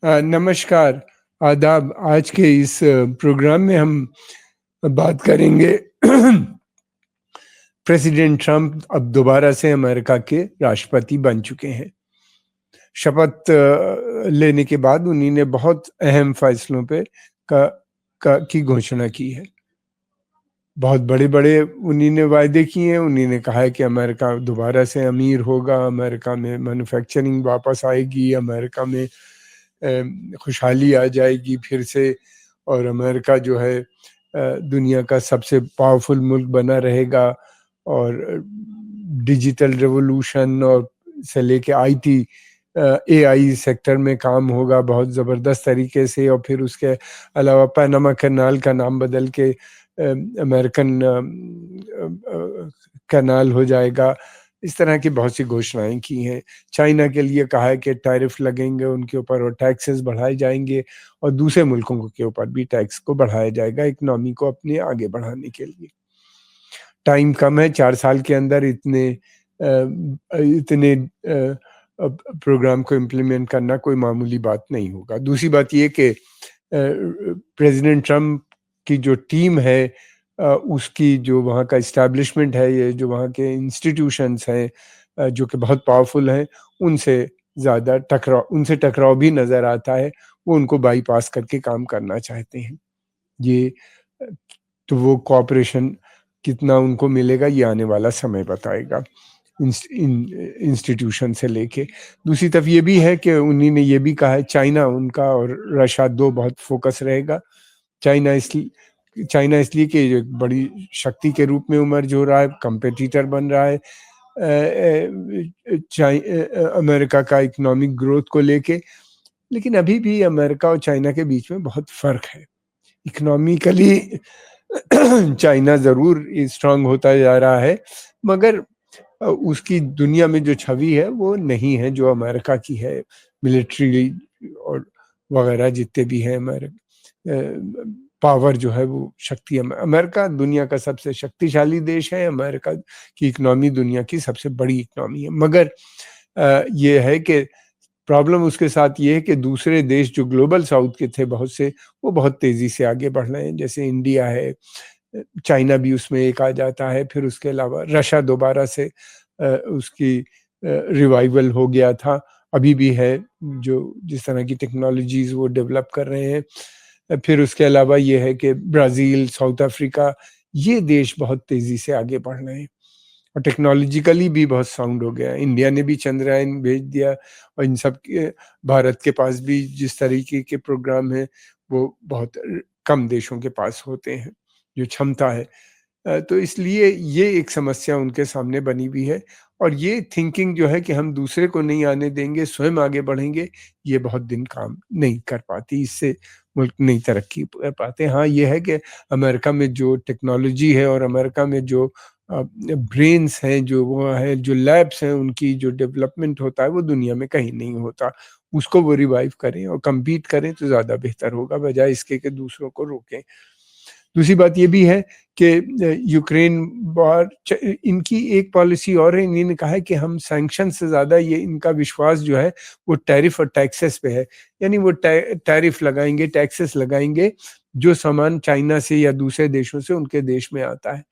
नमस्कार, आदाब। आज के इस प्रोग्राम में हम बात करेंगे प्रेसिडेंट ट्रंप अब दोबारा से अमेरिका के राष्ट्रपति बन चुके हैं। शपथ लेने के बाद उन्हीं ने बहुत अहम फैसलों पे की घोषणा की है। बहुत बड़े-बड़े उन्हीं ने वायदे किए हैं। उन्हीं ने कहा है कि अमेरिका दोबारा से अमीर होगा, अमेरिका में मैन्युफैक्चरिंग वापस आएगी, अमेरिका में खुशहाली आ जाएगी फिर से, और अमेरिका जो है दुनिया का सबसे पावरफुल मुल्क बना रहेगा, और डिजिटल रेवोल्यूशन और से लेके आईटी एआई सेक्टर में काम होगा बहुत ज़बरदस्त तरीके से, और फिर उसके अलावा पनामा कैनाल का नाम बदल के अमेरिकन कैनाल हो जाएगा। इस तरह की बहुत सी घोषणाएं की हैं। चाइना के लिए कहा है कि टैरिफ लगेंगे उनके ऊपर और टैक्सेस बढ़ाए जाएंगे, और दूसरे मुल्कों के ऊपर भी टैक्स को बढ़ाया जाएगा इकोनॉमी को अपने आगे बढ़ाने के लिए। टाइम कम है, 4 साल के अंदर इतने प्रोग्राम को इम्प्लीमेंट करना कोई मामूली बात नहीं होगा। दूसरी बात ये कि प्रेसिडेंट ट्रंप की जो टीम है, उसकी जो वहाँ का इस्टेब्लिशमेंट है, ये जो वहाँ के इंस्टीट्यूशंस हैं जो कि बहुत पावरफुल हैं, उनसे टकराव भी नज़र आता है। वो उनको बाईपास करके काम करना चाहते हैं। ये तो वो कोऑपरेशन कितना उनको मिलेगा ये आने वाला समय बताएगा इंस्टीट्यूशन से लेके। दूसरी तरफ ये भी है कि उन्हीं ने ये भी कहा है, चाइना उनका और रशिया दो बहुत फोकस रहेगा। चाइना इसलिए कि एक बड़ी शक्ति के रूप में इमर्ज हो रहा है, कंपटीटर बन रहा है अमेरिका का इकोनॉमिक ग्रोथ को लेके। लेकिन अभी भी अमेरिका और चाइना के बीच में बहुत फर्क है। इकोनॉमिकली चाइना ज़रूर स्ट्रांग होता जा रहा है, मगर उसकी दुनिया में जो छवि है वो नहीं है जो अमेरिका की है। मिलिट्री और वगैरह जितने भी हैं पावर जो है वो शक्ति, अमेरिका दुनिया का सबसे शक्तिशाली देश है। अमेरिका की इकोनॉमी दुनिया की सबसे बड़ी इकोनॉमी है, मगर ये है कि प्रॉब्लम उसके साथ ये है कि दूसरे देश जो ग्लोबल साउथ के थे बहुत से, वो बहुत तेज़ी से आगे बढ़ रहे हैं। जैसे इंडिया है, चाइना भी उसमें एक आ जाता है, फिर उसके अलावा रशिया दोबारा से उसकी रिवाइवल हो गया था, अभी भी है, जो जिस तरह की टेक्नोलॉजीज़ वो डेवलप कर रहे हैं। फिर उसके अलावा ये है कि ब्राज़ील, साउथ अफ्रीका, ये देश बहुत तेज़ी से आगे बढ़ रहे हैं और टेक्नोलॉजिकली भी बहुत साउंड हो गया है। इंडिया ने भी चंद्रयान भेज दिया, और इन सब के भारत के पास भी जिस तरीके के प्रोग्राम हैं, वो बहुत कम देशों के पास होते हैं, जो क्षमता है। तो इसलिए ये एक समस्या उनके सामने बनी हुई है, और ये थिंकिंग जो है कि हम दूसरे को नहीं आने देंगे, स्वयं आगे बढ़ेंगे, ये बहुत दिन काम नहीं कर पाती। इससे मुल्क नहीं तरक्की कर पाते। हाँ, ये है कि अमेरिका में जो टेक्नोलॉजी है और अमेरिका में जो ब्रेन्स हैं, जो वो है, जो लैब्स हैं, उनकी जो डेवलपमेंट होता है, वो दुनिया में कहीं नहीं होता। उसको वो रिवाइव करें और कम्पीट करें तो ज़्यादा बेहतर होगा, बजाय इसके कि दूसरों को रोकें। दूसरी बात ये भी है कि यूक्रेन वॉर, इनकी एक पॉलिसी और है। इन्होंने कहा है कि हम सैंक्शन से ज़्यादा ये इनका विश्वास जो है वो टैरिफ और टैक्सेस पे है। यानी वो टैरिफ लगाएंगे, टैक्सेस लगाएंगे, जो सामान चाइना से या दूसरे देशों से उनके देश में आता है,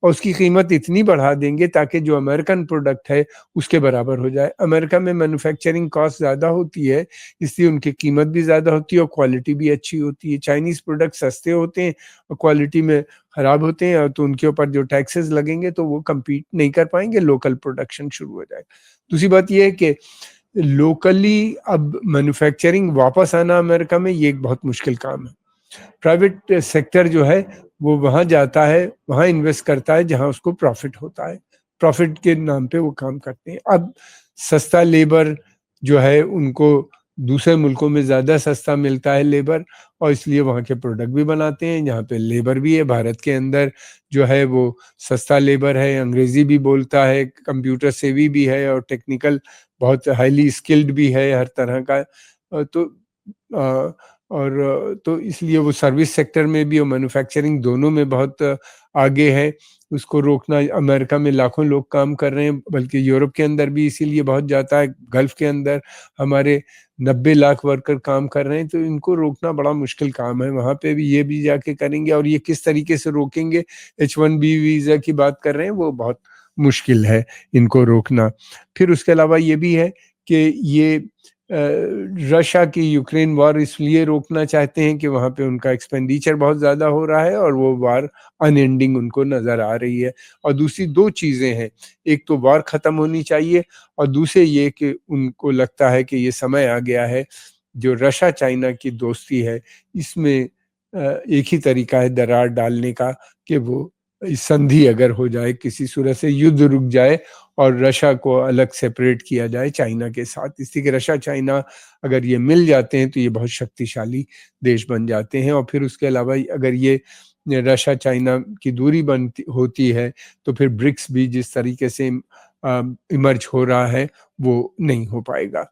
और उसकी कीमत इतनी बढ़ा देंगे ताकि जो अमेरिकन प्रोडक्ट है उसके बराबर हो जाए। अमेरिका में मैन्युफैक्चरिंग कॉस्ट ज़्यादा होती है, इसलिए उनकी कीमत भी ज़्यादा होती है और क्वालिटी भी अच्छी होती है। चाइनीज़ प्रोडक्ट सस्ते होते हैं और क्वालिटी में ख़राब होते हैं, तो उनके ऊपर जो टैक्सेस लगेंगे तो वो कम्पीट नहीं कर पाएंगे, लोकल प्रोडक्शन शुरू हो जाएगा। दूसरी बात ये है कि लोकली अब मैन्युफैक्चरिंग वापस आना अमेरिका में, ये एक बहुत मुश्किल काम है। प्राइवेट सेक्टर जो है वो वहाँ जाता है, वहाँ इन्वेस्ट करता है जहाँ उसको प्रॉफिट होता है। प्रॉफिट के नाम पे वो काम करते हैं। अब सस्ता लेबर जो है उनको दूसरे मुल्कों में ज़्यादा सस्ता मिलता है लेबर, और इसलिए वहाँ के प्रोडक्ट भी बनाते हैं, जहाँ पे लेबर भी है। भारत के अंदर जो है वो सस्ता लेबर है, अंग्रेज़ी भी बोलता है, कंप्यूटर सेवी भी है, और टेक्निकल बहुत हाईली स्किल्ड भी है हर तरह का। तो और तो इसलिए वो सर्विस सेक्टर में भी और मैन्युफैक्चरिंग दोनों में बहुत आगे है। उसको रोकना, अमेरिका में लाखों लोग काम कर रहे हैं, बल्कि यूरोप के अंदर भी इसीलिए बहुत जाता है। गल्फ के अंदर हमारे 90 लाख वर्कर काम कर रहे हैं, तो इनको रोकना बड़ा मुश्किल काम है। वहाँ पे भी ये भी जाके करेंगे, और ये किस तरीके से रोकेंगे, H1B वीज़ा की बात कर रहे हैं, वो बहुत मुश्किल है इनको रोकना। फिर उसके अलावा ये भी है कि ये रशिया की यूक्रेन वॉर इसलिए रोकना चाहते हैं कि वहाँ पे उनका एक्सपेंडिचर बहुत ज़्यादा हो रहा है और वो वॉर अनएंडिंग उनको नज़र आ रही है। और दूसरी 2 चीज़ें हैं, एक तो वॉर ख़त्म होनी चाहिए, और दूसरे ये कि उनको लगता है कि ये समय आ गया है, जो रशिया चाइना की दोस्ती है, इसमें एक ही तरीका है दरार डालने का, कि वो संधि अगर हो जाए, किसी सूरत से युद्ध रुक जाए और रशिया को अलग सेपरेट किया जाए चाइना के साथ। इसलिए कि रशिया चाइना अगर ये मिल जाते हैं तो ये बहुत शक्तिशाली देश बन जाते हैं। और फिर उसके अलावा अगर ये रशिया चाइना की दूरी बनती होती है, तो फिर ब्रिक्स भी जिस तरीके से इमर्ज हो रहा है वो नहीं हो पाएगा।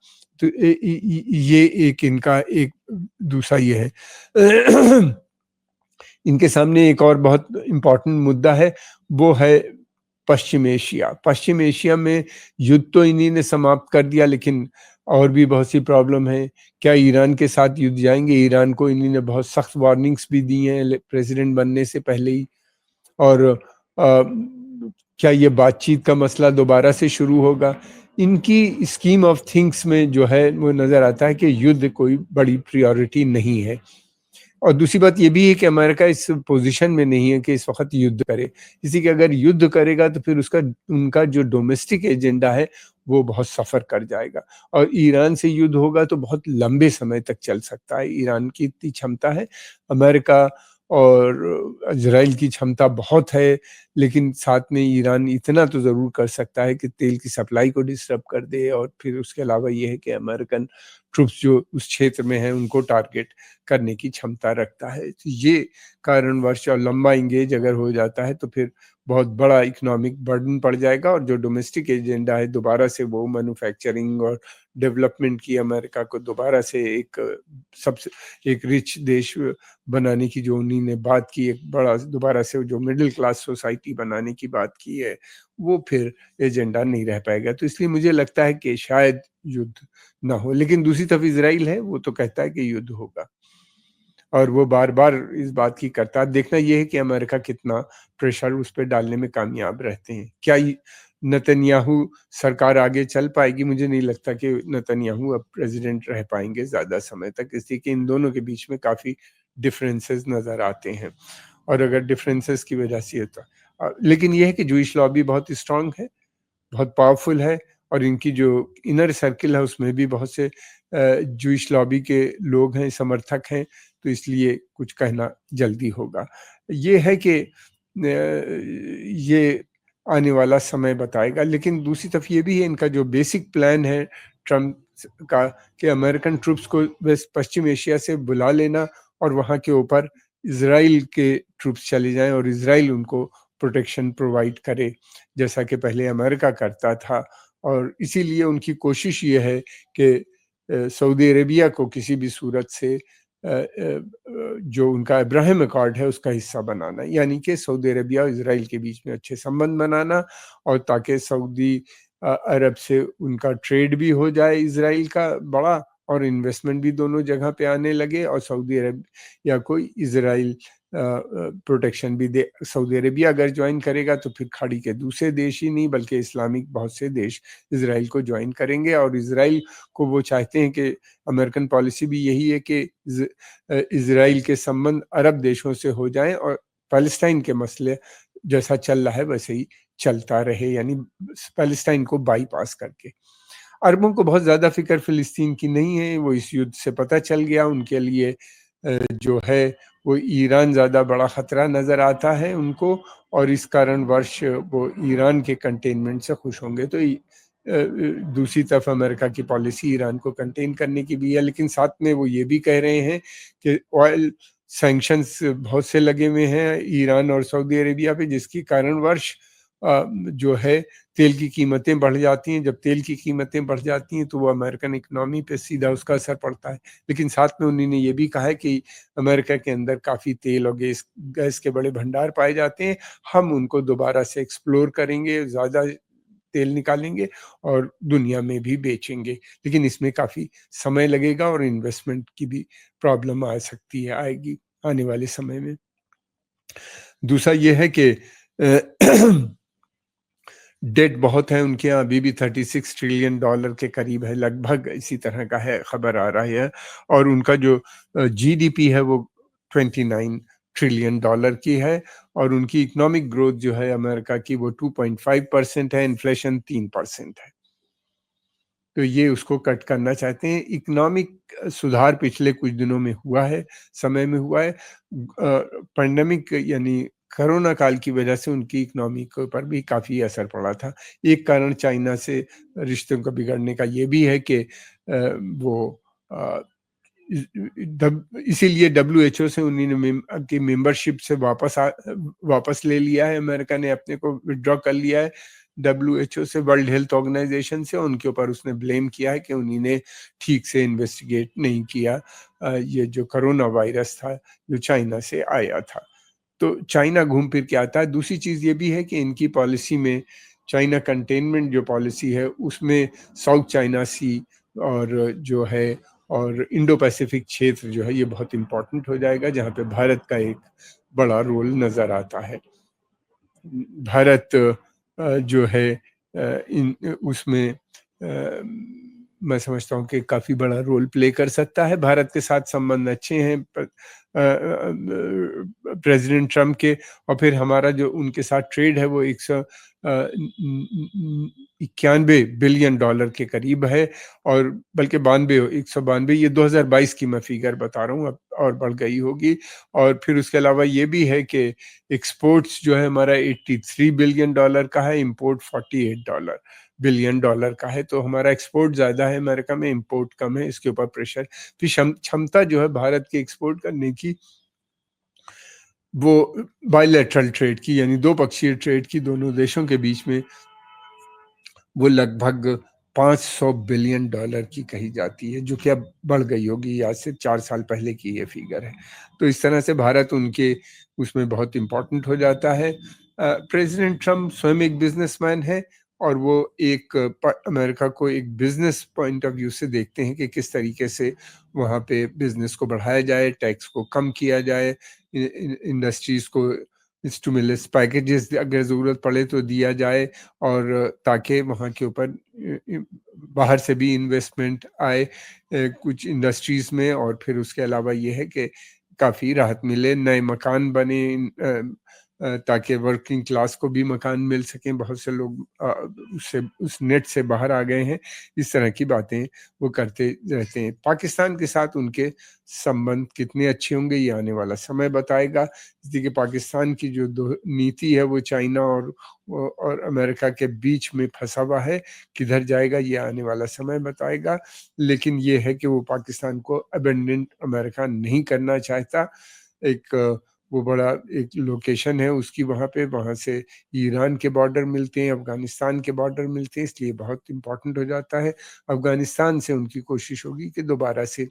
तो ये एक इनका एक दूसरा ये है। इनके सामने एक और बहुत इम्पोर्टेंट मुद्दा है, वो है पश्चिम एशिया। पश्चिम एशिया में युद्ध तो इन्हीं ने समाप्त कर दिया, लेकिन और भी बहुत सी प्रॉब्लम है। क्या ईरान के साथ युद्ध जाएंगे? ईरान को इन्हीं ने बहुत सख्त वार्निंग्स भी दी हैं प्रेसिडेंट बनने से पहले ही। और क्या ये बातचीत का मसला दोबारा से शुरू होगा? इनकी स्कीम ऑफ थिंग्स में जो है वो नज़र आता है कि युद्ध कोई बड़ी प्रायोरिटी नहीं है। और दूसरी बात ये भी है कि अमेरिका इस पोजीशन में नहीं है कि इस वक्त युद्ध करे। इसी के अगर युद्ध करेगा तो फिर उसका उनका जो डोमेस्टिक एजेंडा है वो बहुत सफ़र कर जाएगा। और ईरान से युद्ध होगा तो बहुत लंबे समय तक चल सकता है। ईरान की इतनी क्षमता है, अमेरिका और इजराइल की क्षमता बहुत है, लेकिन साथ में ईरान इतना तो ज़रूर कर सकता है कि तेल की सप्लाई को डिस्टर्ब कर दे। और फिर उसके अलावा ये है कि अमेरिकन ट्रूप्स जो उस क्षेत्र में हैं उनको टारगेट करने की क्षमता रखता है। तो ये कारणवश और लंबा इंगेज अगर हो जाता है तो फिर बहुत बड़ा इकोनॉमिक बर्डन पड़ जाएगा, और जो डोमेस्टिक एजेंडा है दोबारा से वो मैन्युफैक्चरिंग और डेवलपमेंट की, अमेरिका को दोबारा से एक सबसे एक रिच देश बनाने की जो उन्हीं ने बात की, एक बड़ा दोबारा से जो मिडिल क्लास सोसाइटी बनाने की बात की है, वो फिर एजेंडा नहीं रह पाएगा। तो इसलिए मुझे लगता है कि शायद युद्ध ना हो। लेकिन दूसरी तरफ इजराइल है, वो तो कहता है कि युद्ध होगा, और वो बार-बार इस बात की करता है। देखना ये है कि अमेरिका कितना प्रेशर उस पे डालने में कामयाब रहते हैं। क्या ये नेतन्याहू सरकार आगे चल पाएगी? मुझे नहीं लगता कि नेतन्याहू अब प्रेज़िडेंट रह पाएँगे ज़्यादा समय तक, इसलिए कि इन दोनों के बीच में काफ़ी डिफरेंसेस नज़र आते हैं। और अगर डिफरेंसेस की वजह से लेकिन ये है कि जूइश लॉबी बहुत स्ट्रॉन्ग है, बहुत पावरफुल है, और इनकी जो इनर सर्किल है उसमें भी बहुत से जूइश लॉबी के लोग हैं, समर्थक हैं, तो इसलिए कुछ कहना जल्दी होगा। ये है कि ये आने वाला समय बताएगा। लेकिन दूसरी तरफ ये भी है, इनका जो बेसिक प्लान है ट्रम्प का, कि अमेरिकन ट्रूप्स को वेस्ट पश्चिम एशिया से बुला लेना और वहाँ के ऊपर इज़राइल के ट्रूप्स चले जाएँ और इज़राइल उनको प्रोटेक्शन प्रोवाइड करे, जैसा कि पहले अमेरिका करता था। और इसीलिए उनकी कोशिश ये है कि सऊदी अरेबिया को किसी भी सूरत से जो उनका अब्राहम अकॉर्ड है उसका हिस्सा बनाना, यानी कि सऊदी अरेबिया और इज़राइल के बीच में अच्छे संबंध बनाना, और ताकि सऊदी अरब से उनका ट्रेड भी हो जाए इज़राइल का बड़ा, और इन्वेस्टमेंट भी दोनों जगह पे आने लगे, और सऊदी अरबिया को इज़राइल प्रोटेक्शन भी दे। सऊदी अरेबिया अगर ज्वाइन करेगा तो फिर खाड़ी के दूसरे देश ही नहीं बल्कि इस्लामिक बहुत से देश इज़राइल को ज्वाइन करेंगे। और इज़राइल को वो चाहते हैं कि अमेरिकन पॉलिसी भी यही है कि इज़राइल के संबंध अरब देशों से हो जाएं, और पैलेस्टाइन के मसले जैसा चल रहा है वैसे ही चलता रहे, यानी पैलेस्टाइन को बाईपास करके। अरबों को बहुत ज़्यादा फ़िक्र फ़िलिस्तीन की नहीं है, वो इस युद्ध से पता चल गया। उनके लिए जो है वो ईरान ज़्यादा बड़ा ख़तरा नज़र आता है उनको, और इस कारणवश वो ईरान के कंटेनमेंट से खुश होंगे। तो दूसरी तरफ अमेरिका की पॉलिसी ईरान को कंटेन करने की भी है, लेकिन साथ में वो ये भी कह रहे हैं कि ऑयल सैंक्शंस बहुत से लगे हुए हैं ईरान और सऊदी अरेबिया पे, जिसके कारणवश जो है तेल की कीमतें बढ़ जाती हैं। जब तेल की कीमतें बढ़ जाती हैं तो वो अमेरिकन इकोनॉमी पे सीधा उसका असर पड़ता है। लेकिन साथ में उन्होंने ये भी कहा है कि अमेरिका के अंदर काफ़ी तेल और गैस के बड़े भंडार पाए जाते हैं। हम उनको दोबारा से एक्सप्लोर करेंगे, ज़्यादा तेल निकालेंगे और दुनिया में भी बेचेंगे। लेकिन इसमें काफ़ी समय लगेगा और इन्वेस्टमेंट की भी प्रॉब्लम आ सकती है, आएगी आने वाले समय में। दूसरा ये है कि डेट बहुत है उनके यहाँ, अभी भी $36 ट्रिलियन के करीब है, लगभग इसी तरह का है, खबर आ रहा है। और उनका जो जीडीपी है वो $29 ट्रिलियन की है और उनकी इकोनॉमिक ग्रोथ जो है अमेरिका की वो 2.5% है, इन्फ्लेशन 3% है। तो ये उसको कट करना चाहते हैं। इकोनॉमिक सुधार पिछले कुछ दिनों में हुआ है, समय में हुआ है। पैंडेमिक यानी कोरोना काल की वजह से उनकी इकोनॉमी के ऊपर भी काफ़ी असर पड़ा था। एक कारण चाइना से रिश्तों का बिगड़ने का ये भी है कि वो अ, इ इसीलिए डब्ल्यूएचओ से उन्होंने की मेंबरशिप से वापस ले लिया है, अमेरिका ने अपने को विथड्रॉ कर लिया है डब्ल्यूएचओ से, वर्ल्ड हेल्थ ऑर्गेनाइजेशन से। उनके ऊपर उसने ब्लेम किया है कि उन्होंने ठीक से इन्वेस्टिगेट नहीं किया ये जो कोरोना वायरस था, जो चाइना से आया था। तो चाइना घूम फिर के आता है। दूसरी चीज़ ये भी है कि इनकी पॉलिसी में चाइना कंटेनमेंट जो पॉलिसी है, उसमें साउथ चाइना सी और जो है और इंडो पैसिफिक क्षेत्र जो है ये बहुत इम्पोर्टेंट हो जाएगा, जहाँ पे भारत का एक बड़ा रोल नज़र आता है। भारत जो है इन उसमें मैं समझता हूँ कि काफ़ी बड़ा रोल प्ले कर सकता है। भारत के साथ संबंध अच्छे हैं प्रेसिडेंट ट्रम्प के, और फिर हमारा जो उनके साथ ट्रेड है वो 191 बिलियन डॉलर के करीब है, और बल्कि 192 ये 2022 की मैं फिगर बता रहा हूँ, अब और बढ़ गई होगी। और फिर उसके अलावा ये भी है कि एक्सपोर्ट्स जो है हमारा $83 बिलियन का है, इंपोर्ट $48 बिलियन का है। तो हमारा एक्सपोर्ट ज़्यादा है अमेरिका में, इंपोर्ट कम है, इसके ऊपर प्रेशर। फिर क्षमता जो है भारत के एक्सपोर्ट करने की वो बायलैटरल ट्रेड की, यानी दो पक्षीय ट्रेड की दोनों देशों के बीच में, वो लगभग $500 बिलियन की कही जाती है, जो कि अब बढ़ गई होगी, आज से 4 साल पहले की ये फिगर है। तो इस तरह से भारत उनके उसमें बहुत इम्पोर्टेंट हो जाता है। प्रेसिडेंट ट्रम्प स्वयं एक बिजनेसमैन है और वो एक अमेरिका को एक बिजनेस पॉइंट ऑफ व्यू से देखते हैं कि किस तरीके से वहाँ पे बिजनेस को बढ़ाया जाए, टैक्स को कम किया जाए, इंडस्ट्रीज को स्टिमुलस पैकेजेस अगर ज़रूरत पड़े तो दिया जाए, और ताकि वहाँ के ऊपर बाहर से भी इन्वेस्टमेंट आए कुछ इंडस्ट्रीज़ में, और फिर उसके अलावा ये है कि काफ़ी राहत मिले, नए मकान बने ताकि वर्किंग क्लास को भी मकान मिल सकें। बहुत से लोग उससे उस नेट से बाहर आ गए हैं। इस तरह की बातें वो करते रहते हैं। पाकिस्तान के साथ उनके संबंध कितने अच्छे होंगे ये आने वाला समय बताएगा। इसलिए कि पाकिस्तान की जो दो नीति है वो चाइना और अमेरिका के बीच में फंसा हुआ है, किधर जाएगा ये आने वाला समय बताएगा। लेकिन ये है कि वो पाकिस्तान को अबेंडेंट अमेरिका नहीं करना चाहता। एक वो बड़ा एक लोकेशन है उसकी वहाँ से ईरान के बॉर्डर मिलते हैं, अफ़गानिस्तान के बॉर्डर मिलते हैं, इसलिए बहुत इम्पोर्टेंट हो जाता है। अफ़गानिस्तान से उनकी कोशिश होगी कि दोबारा से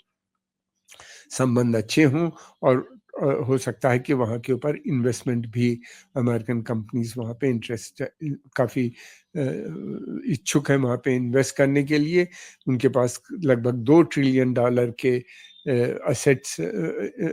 संबंध अच्छे हों, और हो सकता है कि वहाँ के ऊपर इन्वेस्टमेंट भी अमेरिकन कंपनीज़ वहाँ पे इंटरेस्ट काफ़ी इच्छुक हैं वहाँ पे इन्वेस्ट करने के लिए। उनके पास लगभग $2 ट्रिलियन के असेट्स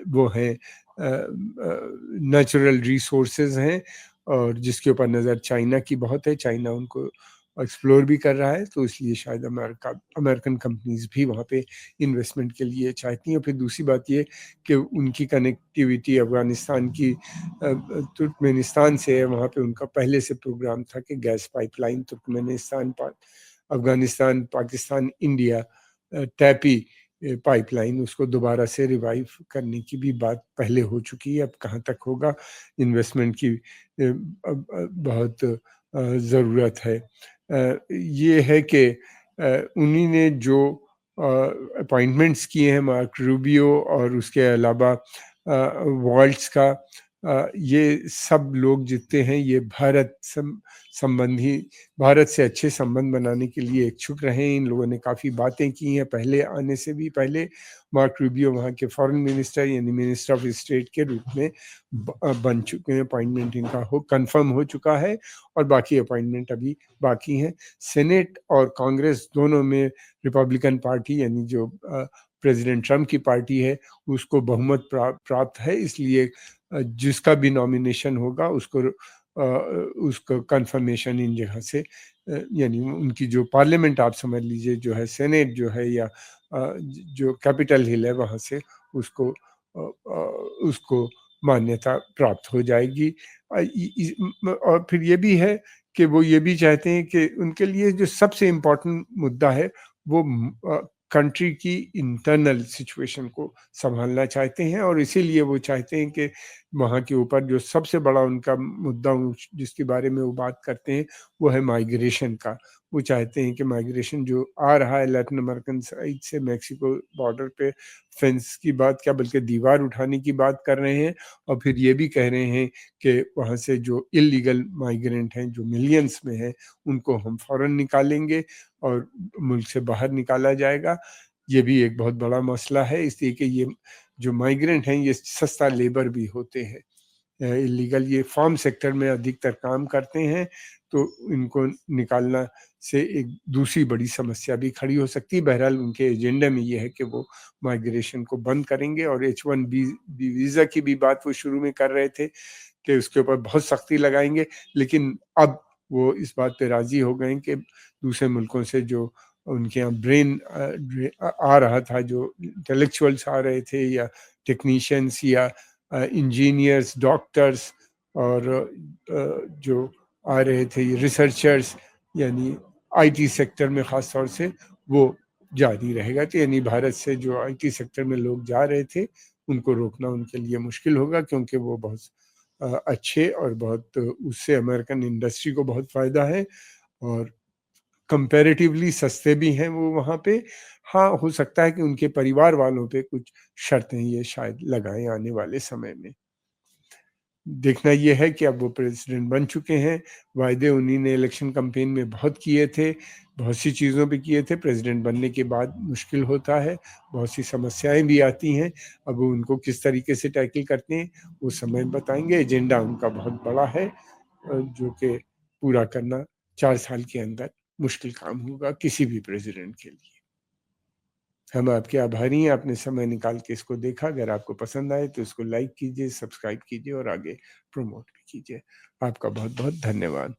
वो हैं, नेचुरल रिसोर्सेज हैं, और जिसके ऊपर नज़र चाइना की बहुत है। चाइना उनको एक्सप्लोर भी कर रहा है, तो इसलिए शायद अमेरिकन कंपनीज़ भी वहाँ पे इन्वेस्टमेंट के लिए चाहती हैं। और फिर दूसरी बात ये कि उनकी कनेक्टिविटी अफ़गानिस्तान की तुर्कमेनिस्तान से है, वहाँ पे उनका पहले से प्रोग्राम था कि gas pipeline Turkmenistan Afghanistan, Pakistan, India TAPI pipeline उसको दोबारा से रिवाइव करने की भी बात पहले हो चुकी है। अब कहाँ तक होगा, इन्वेस्टमेंट की बहुत ज़रूरत है। ये है कि उन्हीं ने जो अपॉइंटमेंट्स किए हैं, मार्क रूबियो और उसके अलावा वॉल्ट्स का ये सब लोग जितने हैं ये संबंधी भारत से अच्छे संबंध बनाने के लिए इच्छुक रहे हैं। इन लोगों ने काफ़ी बातें की हैं पहले आने से भी पहले। मार्क रूबियो वहाँ के फॉरेन मिनिस्टर यानी मिनिस्टर ऑफ स्टेट के रूप में बन चुके हैं। अपॉइंटमेंट इनका कंफर्म हो चुका है और बाकी अपॉइंटमेंट अभी बाकी हैं। सेनेट और कांग्रेस दोनों में रिपब्लिकन पार्टी यानी जो प्रेसिडेंट ट्रम्प की पार्टी है उसको बहुमत प्राप्त है, इसलिए जिसका भी नॉमिनेशन होगा उसको कंफर्मेशन इन जगह से यानी उनकी जो पार्लियामेंट आप समझ लीजिए जो है सेनेट जो है या जो कैपिटल हिल है वहाँ से उसको उसको मान्यता प्राप्त हो जाएगी। और फिर ये भी है कि वो ये भी चाहते हैं कि उनके लिए जो सबसे इम्पोर्टेंट मुद्दा है वो कंट्री की इंटरनल सिचुएशन को संभालना चाहते हैं और इसीलिए वो चाहते हैं कि वहाँ के ऊपर जो सबसे बड़ा उनका मुद्दा जिसके बारे में वो बात करते हैं वो है माइग्रेशन का। वो चाहते हैं कि माइग्रेशन जो आ रहा है लैटिन अमेरिकन साइड से मैक्सिको बॉर्डर पे फेंस की बात क्या बल्कि दीवार उठाने की बात कर रहे हैं और फिर ये भी कह रहे हैं कि वहाँ से जो इलीगल माइग्रेंट हैं जो मिलियंस में हैं उनको हम फ़ौरन निकालेंगे और मुल्क से बाहर निकाला जाएगा। ये भी एक बहुत बड़ा मसला है इसलिए कि ये जो माइग्रेंट हैं ये सस्ता लेबर भी होते हैं। इलीगल ये फार्म सेक्टर में अधिकतर काम करते हैं तो इनको निकालना से एक दूसरी बड़ी समस्या भी खड़ी हो सकती है। बहरहाल उनके एजेंडा में ये है कि वो माइग्रेशन को बंद करेंगे और H1B वीज़ा की भी बात वो शुरू में कर रहे थे कि उसके ऊपर बहुत सख्ती लगाएंगे, लेकिन अब वो इस बात पे राज़ी हो गए कि दूसरे मुल्कों से जो उनके यहाँ ब्रेन आ रहा था, जो इंटेलेक्चुअल्स आ रहे थे या टेक्नीशियंस या इंजीनियर्स, डॉक्टर्स और जो आ रहे थे रिसर्चर्स यानी आईटी सेक्टर में ख़ास तौर से वो जारी रहेगा। तो यानी भारत से जो आईटी सेक्टर में लोग जा रहे थे उनको रोकना उनके लिए मुश्किल होगा क्योंकि वो बहुत अच्छे और बहुत उससे अमेरिकन इंडस्ट्री को बहुत फ़ायदा है और कंपैरेटिवली सस्ते भी हैं वो वहाँ पे। हाँ, हो सकता है कि उनके परिवार वालों पे कुछ शर्तें ये शायद लगाएँ आने वाले समय में। देखना ये है कि अब वो प्रेसिडेंट बन चुके हैं, वायदे उन्हीं ने इलेक्शन कैंपेन में बहुत किए थे, बहुत सी चीज़ों पे किए थे, प्रेसिडेंट बनने के बाद मुश्किल होता है, बहुत सी समस्याएँ भी आती हैं, अब वो उनको किस तरीके से टैकल करते हैं, वो समय बताएँगे। एजेंडा उनका बहुत बड़ा है जो कि पूरा करना 4 साल के अंदर मुश्किल काम होगा किसी भी प्रेसिडेंट के लिए। हम आपके आभारी हैं, आपने समय निकाल के इसको देखा। अगर आपको पसंद आए तो इसको लाइक कीजिए, सब्सक्राइब कीजिए और आगे प्रमोट भी कीजिए। आपका बहुत-बहुत धन्यवाद।